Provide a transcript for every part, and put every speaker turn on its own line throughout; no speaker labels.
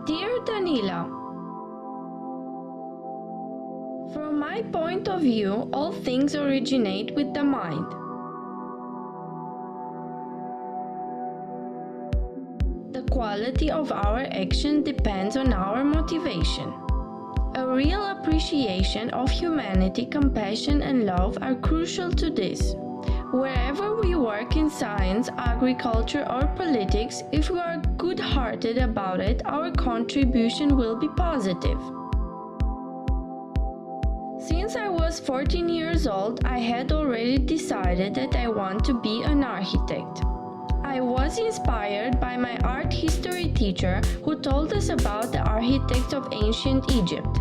Dear Danila, from my point of view, all things originate with the mind. The quality of our action depends on our motivation. A real appreciation of humanity, compassion, and love are crucial to this. Wherever we work in science, agriculture, or politics, if we are good-hearted about it, our contribution will be positive. Since I was 14 years old, I had already decided that I want to be an architect. I was inspired by my art history teacher who told us about the architects of ancient Egypt.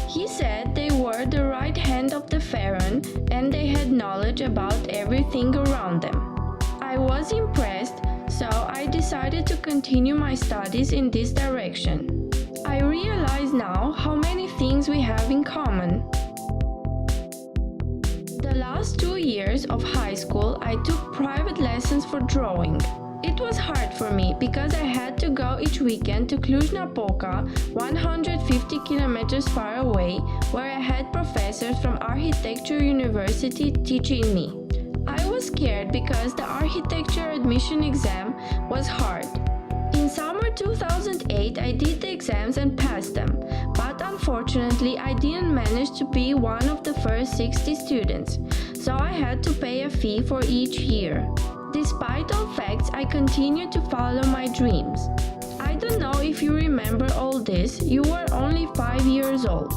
He said they were the right hand of the pharaoh and they had knowledge about everything around them. I was impressed, so I decided to continue my studies in this direction. I realize now how many things we have in common. The last 2 years of high school, I took private lessons for drawing. It was hard for me because I had to go each weekend to Cluj-Napoca, 150 kilometers far away, where I had professors from Architecture University teaching me. I was scared because the architecture admission exam was hard. In summer 2008, I did the exams and passed them, but unfortunately I didn't manage to be one of the first 60 students, so I had to pay a fee for each year. Despite all facts, I continued to follow my dreams. I don't know if you remember all this, you were only 5 years old.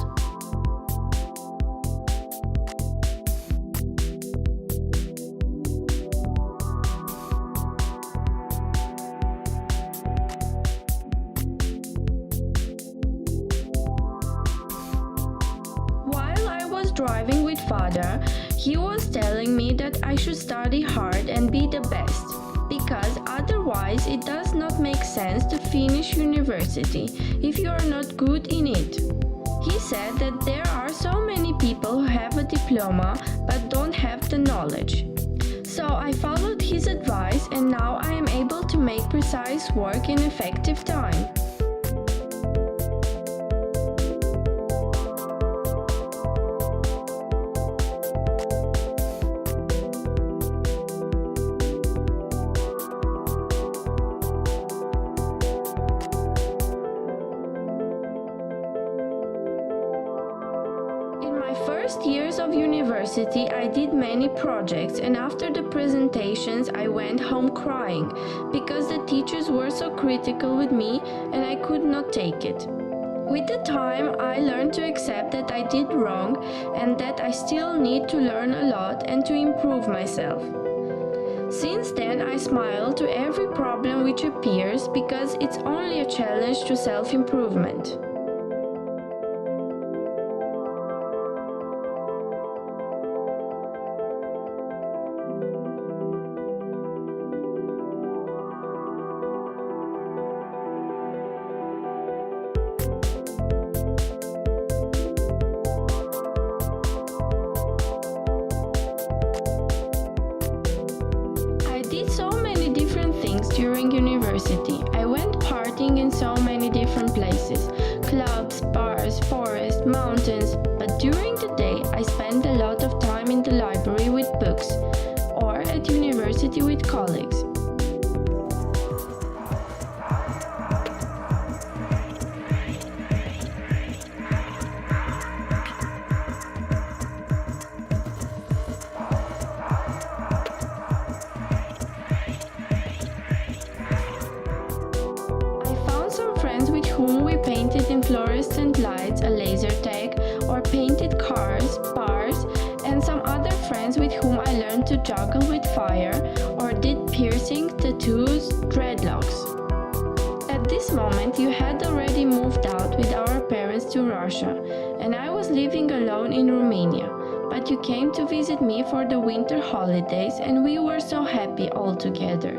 While I was driving with father, he was telling me that I should study hard and be the best, because otherwise it does not make sense to finish university if you are not good in it. He said that there are so many people who have a diploma but don't have the knowledge. So I followed his advice and now I am able to make precise work in effective time. First years of university, I did many projects, and after the presentations I went home crying because the teachers were so critical with me and I could not take it. With the time, I learned to accept that I did wrong and that I still need to learn a lot and to improve myself. Since then, I smile to every problem which appears because it's only a challenge to self-improvement. During university, I went partying in so many different places, clubs, bars, forests, mountains, but during the day I spent a lot of time in the library with books or at university with colleagues. With whom we painted in fluorescent lights, a laser tag, or painted cars, bars, and some other friends with whom I learned to juggle with fire or did piercing, tattoos, dreadlocks. At this moment, you had already moved out with our parents to Russia, and I was living alone in Romania, but you came to visit me for the winter holidays and we were so happy all together.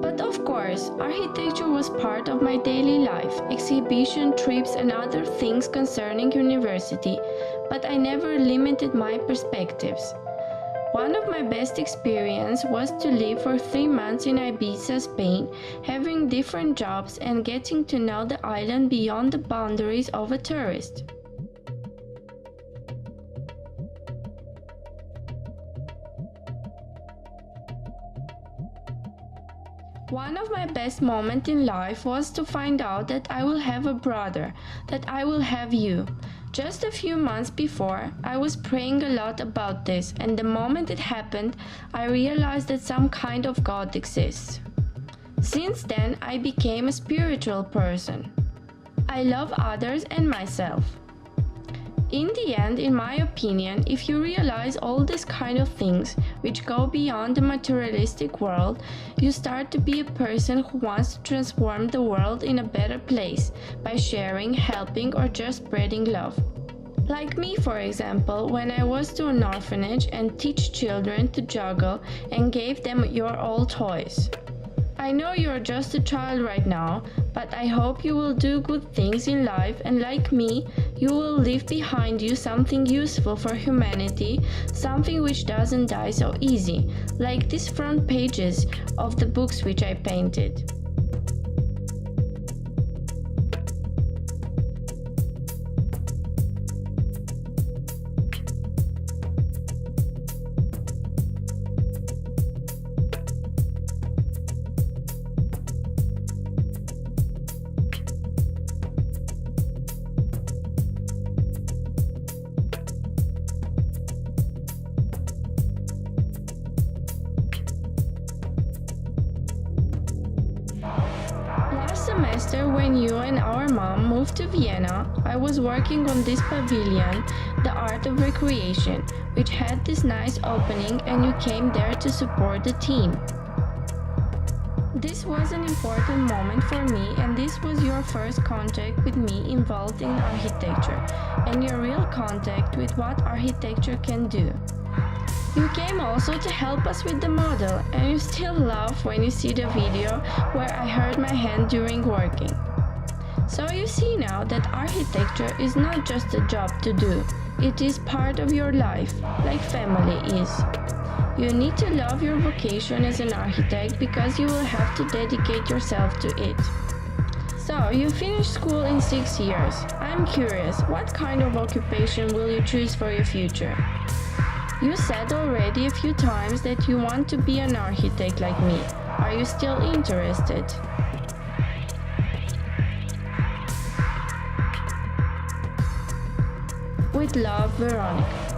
But of course, architecture was part of my daily life, exhibition, trips and other things concerning university, but I never limited my perspectives. One of my best experiences was to live for 3 months in Ibiza, Spain, having different jobs and getting to know the island beyond the boundaries of a tourist. One of my best moments in life was to find out that I will have a brother, that I will have you. Just a few months before, I was praying a lot about this, and the moment it happened, I realized that some kind of God exists. Since then, I became a spiritual person. I love others and myself. In the end, in my opinion, if you realize all these kind of things which go beyond the materialistic world, you start to be a person who wants to transform the world in a better place by sharing, helping, or just spreading love. Like me, for example, when I was to an orphanage and teach children to juggle and gave them your old toys. I know you're just a child right now, but I hope you will do good things in life, and like me, you will leave behind you something useful for humanity, something which doesn't die so easy, like these front pages of the books which I painted. Last semester, when you and our mom moved to Vienna, I was working on this pavilion, The Art of Recreation, which had this nice opening, and you came there to support the team. This was an important moment for me, and this was your first contact with me involved in architecture, and your real contact with what architecture can do. You came also to help us with the model, and you still laugh when you see the video where I hurt my hand during working. So you see now that architecture is not just a job to do, it is part of your life, like family is. You need to love your vocation as an architect because you will have to dedicate yourself to it. So, you finished school in 6 years. I'm curious, what kind of occupation will you choose for your future? You said already a few times that you want to be an architect like me. Are you still interested? With love, Veronica.